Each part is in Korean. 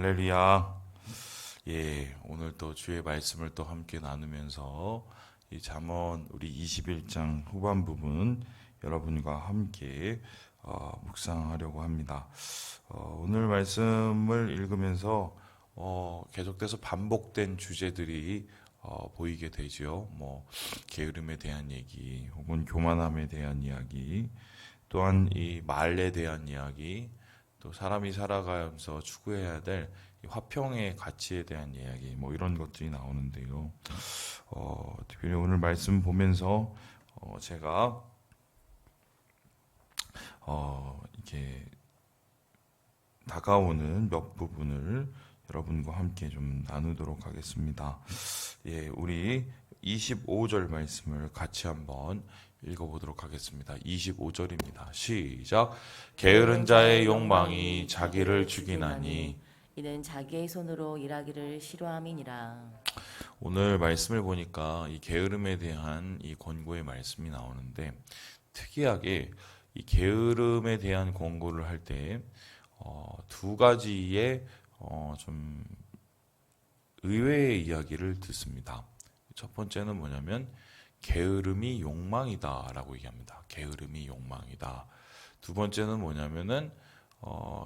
할렐루야. 예, 오늘 또 주의 말씀을 또 함께 나누면서 이 잠언 우리 21장 후반 부분 여러분과 함께 묵상하려고 합니다. 오늘 말씀을 읽으면서 계속돼서 반복된 주제들이 보이게 되죠. 게으름에 대한 얘기, 혹은 교만함에 대한 이야기, 또한 이 말에 대한 이야기, 또 사람이 살아가면서 추구해야 될 화평의 가치에 대한 이야기, 이런 것들이 나오는데요. 특별히 오늘 말씀 보면서 제가 이렇게 다가오는 몇 부분을 여러분과 함께 좀 나누도록 하겠습니다. 예, 우리 25절 말씀을 같이 한번 읽어보도록 하겠습니다. 25절입니다. 시작. 게으른 자의 욕망이 자기를 죽이나니 이는 자기의 손으로 일하기를 싫어함이니라. 오늘 말씀을 보니까 이 게으름에 대한 이 권고의 말씀이 나오는데, 특이하게 이 게으름에 대한 권고를 할 때 두 가지의 좀 의외의 이야기를 듣습니다. 첫 번째는 뭐냐면 게으름이 욕망이다라고 얘기합니다. 게으름이 욕망이다. 두 번째는 뭐냐면은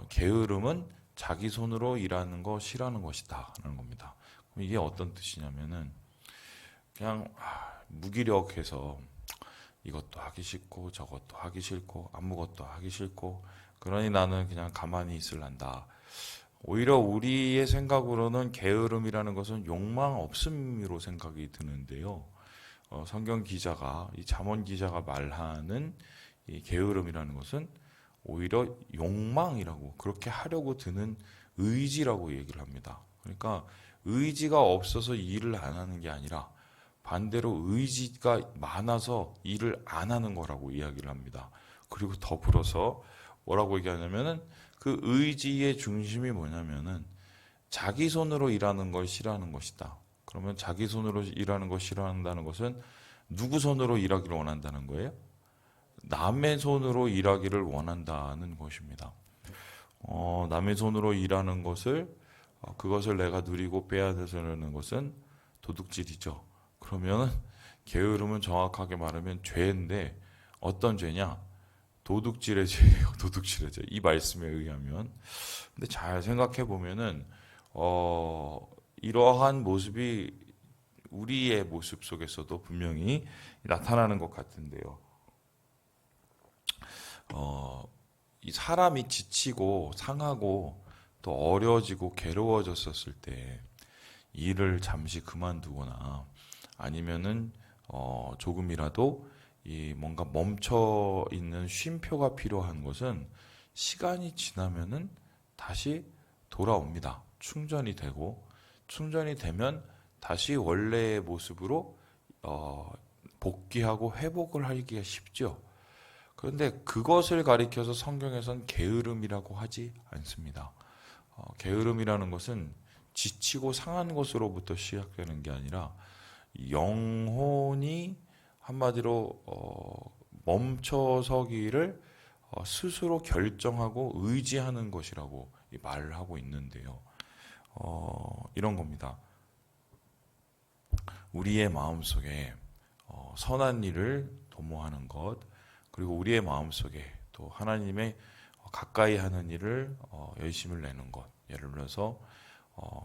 게으름은 자기 손으로 일하는 거 싫어하는 것이다라는 겁니다. 그럼 이게 어떤 뜻이냐면은 그냥 무기력해서 이것도 하기 싫고 저것도 하기 싫고 아무것도 하기 싫고 그러니 나는 그냥 가만히 있을란다. 오히려 우리의 생각으로는 게으름이라는 것은 욕망 없음으로 생각이 드는데요. 성경 기자가, 이 잠언 기자가 말하는 이 게으름이라는 것은 오히려 욕망이라고, 그렇게 하려고 드는 의지라고 얘기를 합니다. 그러니까 의지가 없어서 일을 안 하는 게 아니라 반대로 의지가 많아서 일을 안 하는 거라고 이야기를 합니다. 그리고 더불어서 뭐라고 얘기하냐면은 그 의지의 중심이 뭐냐면은 자기 손으로 일하는 걸 싫어하는 것이다. 그러면 자기 손으로 일하는 걸 싫어한다는 것은 누구 손으로 일하기를 원한다는 거예요? 남의 손으로 일하기를 원한다는 것입니다. 남의 손으로 일하는 것을, 그것을 내가 누리고 빼앗으려는 것은 도둑질이죠. 그러면 게으름은 정확하게 말하면 죄인데, 어떤 죄냐? 도둑질의 죄예요. 도둑질의 죄. 이 말씀에 의하면. 근데 잘 생각해 보면은 이러한 모습이 우리의 모습 속에서도 분명히 나타나는 것 같은데요. 이 사람이 지치고 상하고 또 어려워지고 괴로워졌었을 때 일을 잠시 그만두거나 아니면은 조금이라도 이 뭔가 멈춰 있는 쉼표가 필요한 것은 시간이 지나면은 다시 돌아옵니다. 충전이 되고, 충전이 되면 다시 원래의 모습으로 복귀하고 회복을 하기가 쉽죠. 그런데 그것을 가리켜서 성경에선 게으름이라고 하지 않습니다. 게으름이라는 것은 지치고 상한 것으로부터 시작되는 게 아니라 영혼이 한마디로 멈춰서기를 스스로 결정하고 의지하는 것이라고 말을 하고 있는데요. 이런 겁니다. 우리의 마음속에 선한 일을 도모하는 것, 그리고 우리의 마음속에 또 하나님의 가까이 하는 일을 열심을 내는 것, 예를 들어서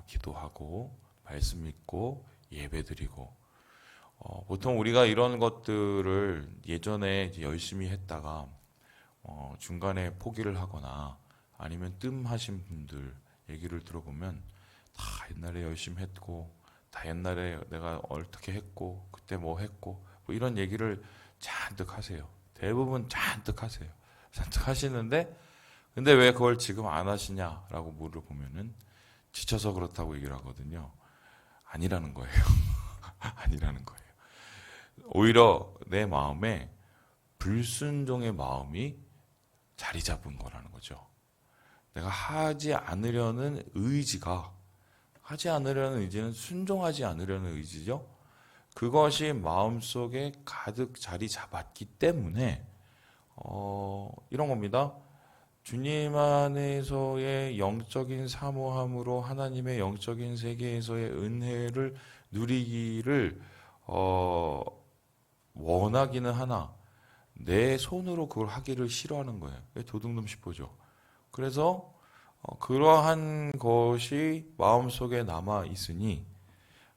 기도하고 말씀 읽고 예배드리고, 보통 우리가 이런 것들을 예전에 이제 열심히 했다가 중간에 포기를 하거나 아니면 뜸하신 분들 얘기를 들어보면 다 옛날에 열심히 했고, 다 옛날에 내가 어떻게 했고, 그때 뭐 했고, 이런 얘기를 잔뜩 하세요. 대부분 잔뜩 하세요. 잔뜩 하시는데, 근데 왜 그걸 지금 안 하시냐라고 물어보면은 지쳐서 그렇다고 얘기를 하거든요. 아니라는 거예요. 아니라는 거예요. 오히려 내 마음에 불순종의 마음이 자리 잡은 거라는 거죠. 내가 하지 않으려는 의지가, 하지 않으려는 의지는 순종하지 않으려는 의지죠. 그것이 마음속에 가득 자리 잡았기 때문에 이런 겁니다. 주님 안에서의 영적인 사모함으로 하나님의 영적인 세계에서의 은혜를 누리기를 원하기는 하나 내 손으로 그걸 하기를 싫어하는 거예요. 도둑놈 싶어죠. 그래서 그러한 것이 마음속에 남아 있으니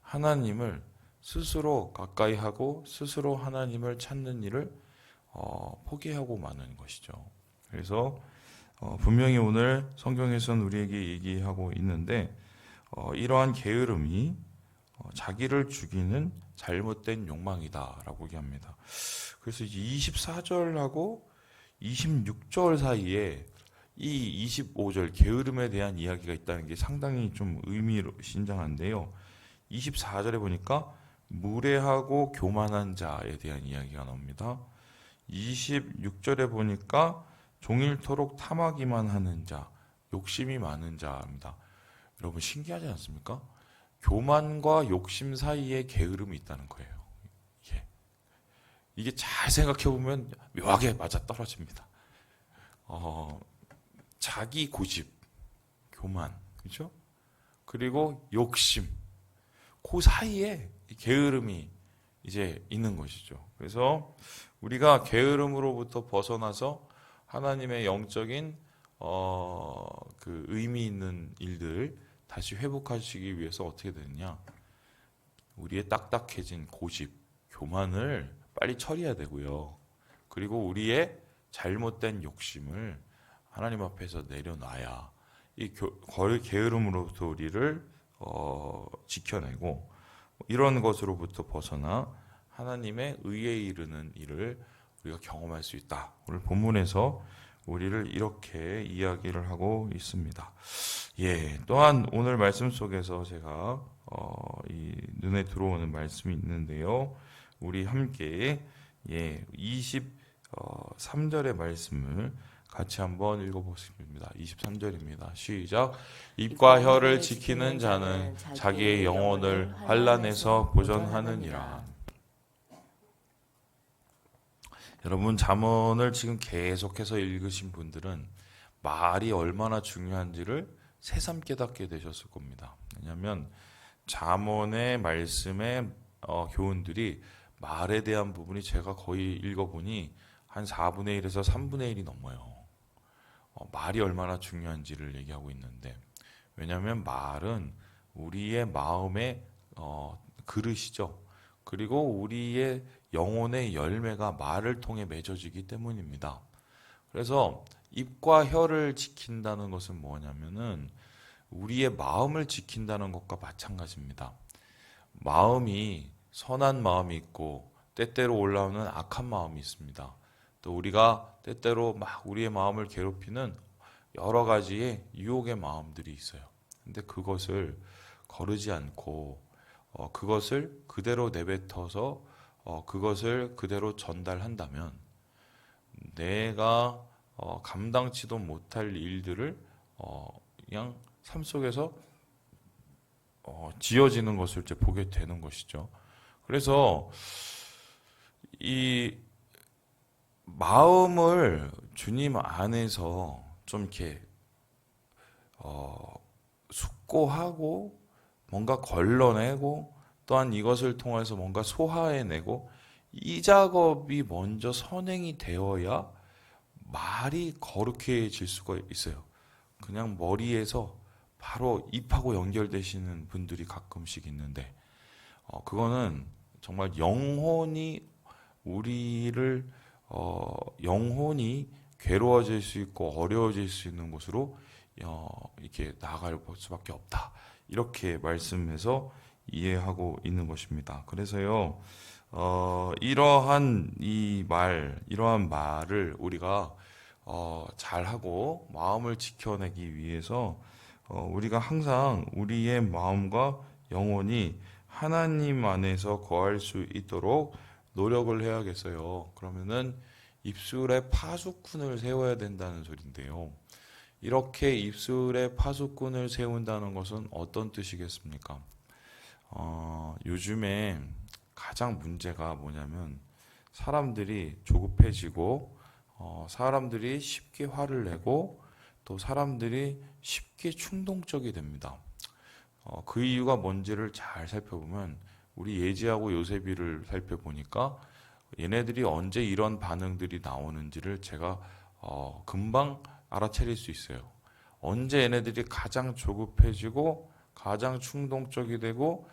하나님을 스스로 가까이 하고 스스로 하나님을 찾는 일을 포기하고 마는 것이죠. 그래서 분명히 오늘 성경에서는 우리에게 얘기하고 있는데 이러한 게으름이 자기를 죽이는 잘못된 욕망이다라고 얘기합니다. 그래서 24절하고 26절 사이에 이 25절 게으름에 대한 이야기가 있다는 게 상당히 좀 의미심장한데요. 24절에 보니까 무례하고 교만한 자에 대한 이야기가 나옵니다. 26절에 보니까 종일토록 탐하기만 하는 자, 욕심이 많은 자입니다. 여러분 신기하지 않습니까? 교만과 욕심 사이에 게으름이 있다는 거예요. 이게 잘 생각해 보면 묘하게 맞아 떨어집니다. 자기 고집, 교만, 그렇죠? 그리고 욕심, 그 사이에 게으름이 이제 있는 것이죠. 그래서 우리가 게으름으로부터 벗어나서 하나님의 영적인 그 의미 있는 일들 다시 회복하시기 위해서 어떻게 되느냐? 우리의 딱딱해진 고집, 교만을 빨리 처리해야 되고요. 그리고 우리의 잘못된 욕심을 하나님 앞에서 내려놔야 이 게으름으로부터 우리를 지켜내고 이런 것으로부터 벗어나 하나님의 의에 이르는 일을 우리가 경험할 수 있다. 오늘 본문에서 우리를 이렇게 이야기를 하고 있습니다. 또한 오늘 말씀 속에서 제가 이 눈에 들어오는 말씀이 있는데요. 우리 함께 23절의 말씀을 같이 한번 읽어보겠습니다. 23절입니다. 시작. 입과 혀를 지키는 자는 자기의 영혼을 환난에서 보전하느니라. 여러분 잠언을 지금 계속해서 읽으신 분들은 말이 얼마나 중요한지를 새삼 깨닫게 되셨을 겁니다. 왜냐하면 잠언의 말씀의 교훈들이 말에 대한 부분이 제가 거의 읽어보니 한 4분의 1에서 3분의 1이 넘어요. 말이 얼마나 중요한지를 얘기하고 있는데 왜냐하면 말은 우리의 마음의 그릇이죠. 그리고 우리의 영혼의 열매가 말을 통해 맺어지기 때문입니다. 그래서 입과 혀를 지킨다는 것은 뭐냐면은 우리의 마음을 지킨다는 것과 마찬가지입니다. 마음이 선한 마음이 있고 때때로 올라오는 악한 마음이 있습니다. 또 우리가 때때로 막 우리의 마음을 괴롭히는 여러 가지의 유혹의 마음들이 있어요. 근데 그것을 거르지 않고 그것을 그대로 내뱉어서 그것을 그대로 전달한다면 내가 감당치도 못할 일들을 그냥 삶 속에서 지어지는 것을 이제 보게 되는 것이죠. 그래서 이 마음을 주님 안에서 좀 이렇게 숙고하고 뭔가 걸러내고 또한 이것을 통해서 뭔가 소화해내고 이 작업이 먼저 선행이 되어야 말이 거룩해질 수가 있어요. 그냥 머리에서 바로 입하고 연결되시는 분들이 가끔씩 있는데 그거는 정말 영혼이 우리를 영혼이 괴로워질 수 있고 어려워질 수 있는 곳으로 이렇게 나아갈 수밖에 없다. 이렇게 말씀해서 이해하고 있는 것입니다. 그래서요, 이러한 이러한 말을 우리가 잘하고 마음을 지켜내기 위해서 우리가 항상 우리의 마음과 영혼이 하나님 안에서 거할 수 있도록 노력을 해야겠어요. 그러면은 입술에 파수꾼을 세워야 된다는 소린데요. 이렇게 입술에 파수꾼을 세운다는 것은 어떤 뜻이겠습니까? 요즘에 가장 문제가 뭐냐면 사람들이 조급해지고 사람들이 쉽게 화를 내고 또 사람들이 쉽게 충동적이 됩니다. 그 이유가 뭔지를 잘 살펴보면 우리 예지하고 요셉이를 살펴보니까 얘네들이 언제 이런 반응들이 나오는지를 제가 금방 알아차릴 수 있어요. 언제 얘네들이 가장 조급해지고 가장 충동적이 되고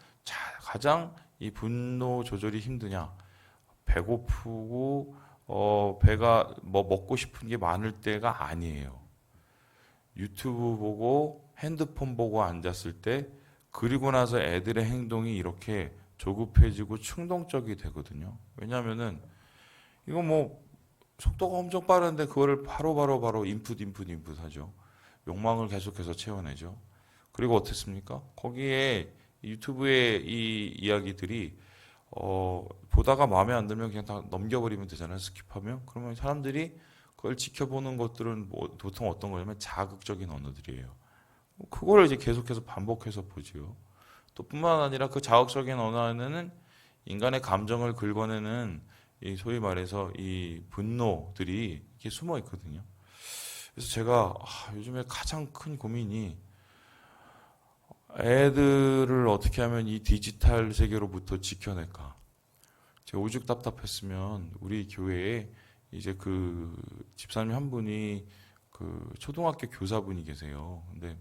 가장 이 분노 조절이 힘드냐? 배고프고 배가 뭐 먹고 싶은 게 많을 때가 아니에요. 유튜브 보고 핸드폰 보고 앉았을 때 그리고 나서 애들의 행동이 이렇게 조급해지고 충동적이 되거든요. 왜냐면은 이거 뭐 속도가 엄청 빠른데 그거를 바로 인풋 하죠. 욕망을 계속해서 채워내죠. 그리고 어떻습니까? 거기에 유튜브의 이 이야기들이 보다가 마음에 안 들면 그냥 다 넘겨버리면 되잖아요. 스킵하면. 그러면 사람들이 그걸 지켜보는 것들은 보통 어떤 거냐면 자극적인 언어들이에요. 그걸 이제 계속해서 반복해서 보지요. 또 뿐만 아니라 그 자극적인 언어에는 인간의 감정을 긁어내는 이 소위 말해서 이 분노들이 이렇게 숨어 있거든요. 그래서 제가 요즘에 가장 큰 고민이 애들을 어떻게 하면 이 디지털 세계로부터 지켜낼까. 제가 오죽 답답했으면 우리 교회에 이제 그 집사님 한 분이 그 초등학교 교사분이 계세요. 근데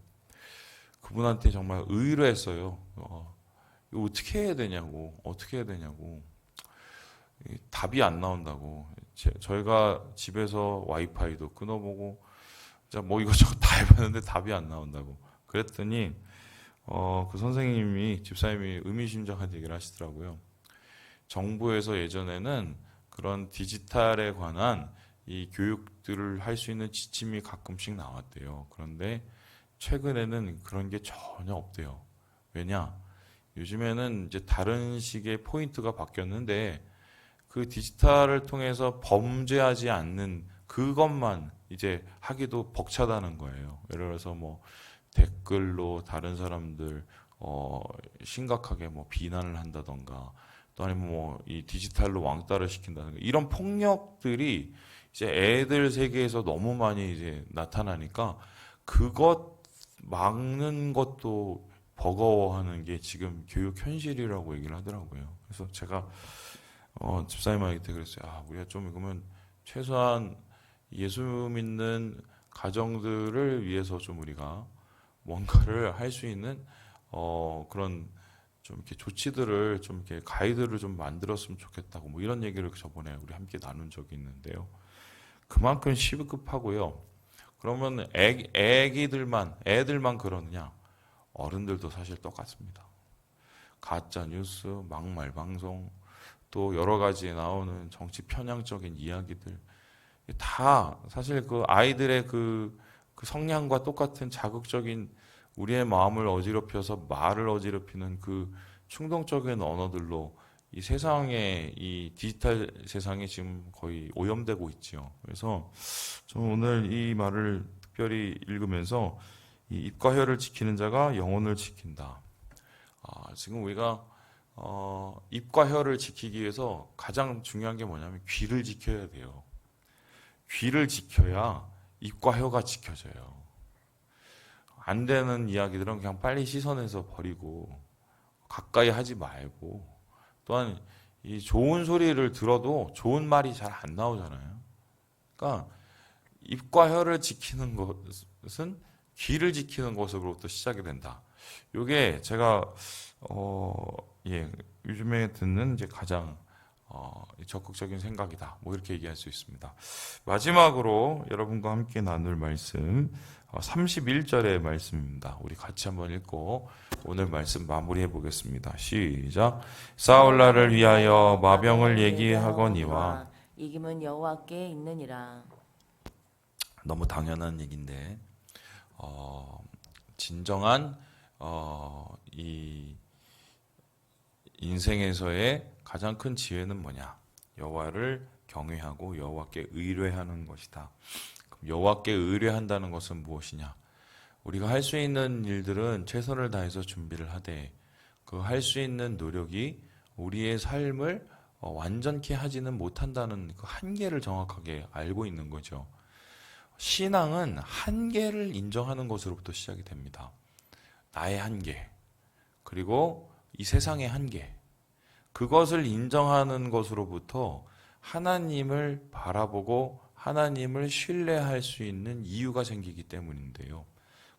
그분한테 정말 의뢰했어요. 이거 어떻게 해야 되냐고, 어떻게 해야 되냐고. 답이 안 나온다고. 저희가 집에서 와이파이도 끊어보고, 자, 뭐 이것저것 다 해봤는데 답이 안 나온다고. 그랬더니, 그 선생님이, 집사님이 의미심장한 얘기를 하시더라고요. 정부에서 예전에는 그런 디지털에 관한 이 교육들을 할 수 있는 지침이 가끔씩 나왔대요. 그런데 최근에는 그런 게 전혀 없대요. 왜냐? 요즘에는 이제 다른 식의 포인트가 바뀌었는데 그 디지털을 통해서 범죄하지 않는 그것만 이제 하기도 벅차다는 거예요. 예를 들어서 뭐 댓글로 다른 사람들 심각하게 뭐 비난을 한다던가 또 아니면 뭐 이 디지털로 왕따를 시킨다든가 이런 폭력들이 이제 애들 세계에서 너무 많이 이제 나타나니까 그것 막는 것도 버거워하는 게 지금 교육 현실이라고 얘기를 하더라고요. 그래서 제가 집사님한테 그랬어요. 우리가 좀 그러면 최소한 예수 믿는 가정들을 위해서 좀 우리가 뭔가를 할 수 있는 그런 좀 이렇게 조치들을 좀 이렇게 가이드를 좀 만들었으면 좋겠다고 뭐 이런 얘기를 저번에 우리 함께 나눈 적이 있는데요. 그만큼 시급하고요. 그러면 애들만 그러느냐? 어른들도 사실 똑같습니다. 가짜 뉴스, 막말 방송, 또 여러 가지에 나오는 정치 편향적인 이야기들 다 사실 그 아이들의 그 성향과 똑같은 자극적인 우리의 마음을 어지럽혀서 말을 어지럽히는 그 충동적인 언어들로 이 세상에 이 디지털 세상에 지금 거의 오염되고 있지요. 그래서 저는 오늘 이 말을 특별히 읽으면서 이 입과 혀를 지키는 자가 영혼을 지킨다. 지금 우리가 입과 혀를 지키기 위해서 가장 중요한 게 뭐냐면 귀를 지켜야 돼요. 귀를 지켜야 입과 혀가 지켜져요. 안 되는 이야기들은 그냥 빨리 씻어내서 버리고 가까이 하지 말고 또한 이 좋은 소리를 들어도 좋은 말이 잘 안 나오잖아요. 그러니까 입과 혀를 지키는 것은 귀를 지키는 것으로부터 시작이 된다. 이게 제가 요즘에 듣는 이제 가장 적극적인 생각이다. 뭐 이렇게 얘기할 수 있습니다. 마지막으로 여러분과 함께 나눌 말씀 31절의 말씀입니다. 우리 같이 한번 읽고 오늘 말씀 마무리해 보겠습니다. 시작. 사울라를 위하여 마병을 얘기하거니와 이김은 여호와께 있느니라. 너무 당연한 얘기인데 진정한 이 인생에서의 가장 큰 지혜는 뭐냐? 여호와를 경외하고 여호와께 의뢰하는 것이다. 그럼 여호와께 의뢰한다는 것은 무엇이냐? 우리가 할 수 있는 일들은 최선을 다해서 준비를 하되 그 할 수 있는 노력이 우리의 삶을 완전케 하지는 못한다는 그 한계를 정확하게 알고 있는 거죠. 신앙은 한계를 인정하는 것으로부터 시작이 됩니다. 나의 한계, 그리고 이 세상의 한계, 그것을 인정하는 것으로부터 하나님을 바라보고 하나님을 신뢰할 수 있는 이유가 생기기 때문인데요.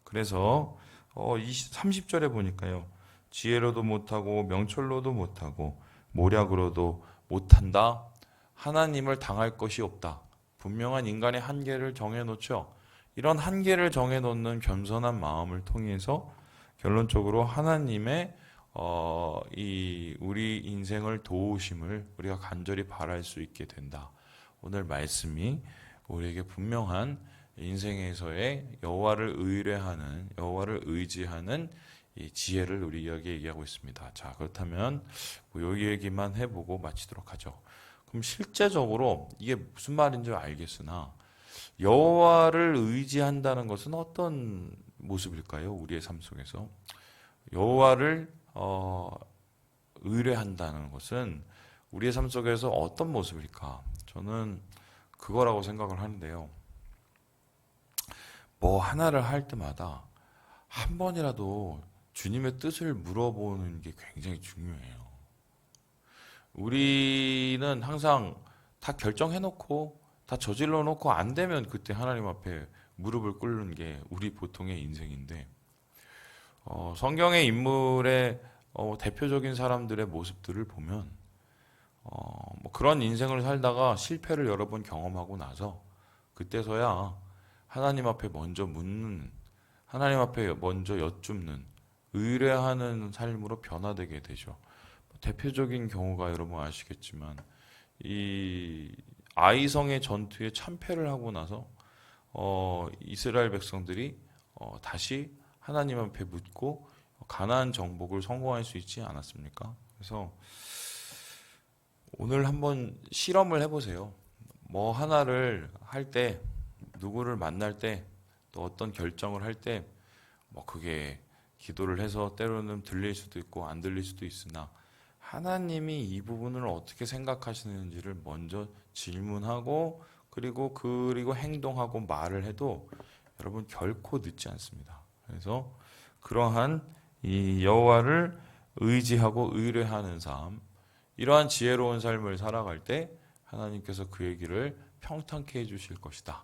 그래서 이 30절에 보니까요. 지혜로도 못하고 명철로도 못하고 모략으로도 못한다. 하나님을 당할 것이 없다. 분명한 인간의 한계를 정해놓죠. 이런 한계를 정해놓는 겸손한 마음을 통해서 결론적으로 하나님의 이 우리 인생을 도우심을 우리가 간절히 바랄 수 있게 된다. 오늘 말씀이 우리에게 분명한 인생에서의 여호와를 의뢰하는, 여호와를 의지하는 이 지혜를 우리에게 얘기하고 있습니다. 자, 그렇다면 요 얘기만 해보고 마치도록 하죠. 그럼 실제적으로 이게 무슨 말인지 알겠으나 여호와를 의지한다는 것은 어떤 모습일까요? 우리의 삶 속에서 여호와를 의뢰한다는 것은 우리의 삶 속에서 어떤 모습일까? 저는 그거라고 생각을 하는데요. 뭐 하나를 할 때마다 한 번이라도 주님의 뜻을 물어보는 게 굉장히 중요해요. 우리는 항상 다 결정해놓고 다 저질러놓고 안 되면 그때 하나님 앞에 무릎을 꿇는 게 우리 보통의 인생인데 성경의 인물의 대표적인 사람들의 모습들을 보면 뭐 그런 인생을 살다가 실패를 여러 번 경험하고 나서 그때서야 하나님 앞에 먼저 묻는, 하나님 앞에 먼저 여쭙는, 의뢰하는 삶으로 변화되게 되죠. 대표적인 경우가 여러분 아시겠지만 이 아이성의 전투에 참패를 하고 나서 이스라엘 백성들이 다시 하나님 앞에 묻고 가나안 정복을 성공할 수 있지 않았습니까? 그래서 오늘 한번 실험을 해보세요. 뭐 하나를 할 때, 누구를 만날 때, 또 어떤 결정을 할 때, 뭐 그게 기도를 해서 때로는 들릴 수도 있고 안 들릴 수도 있으나 하나님이 이 부분을 어떻게 생각하시는지를 먼저 질문하고 그리고 행동하고 말을 해도 여러분 결코 늦지 않습니다. 그래서 그러한 이 여호와를 의지하고 의뢰하는 삶, 이러한 지혜로운 삶을 살아갈 때 하나님께서 그 얘기를 평탄케 해주실 것이다.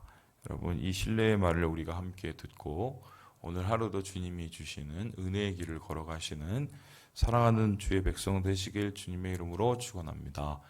여러분 이 신뢰의 말을 우리가 함께 듣고 오늘 하루도 주님이 주시는 은혜의 길을 걸어가시는 사랑하는 주의 백성 되시길 주님의 이름으로 축원합니다.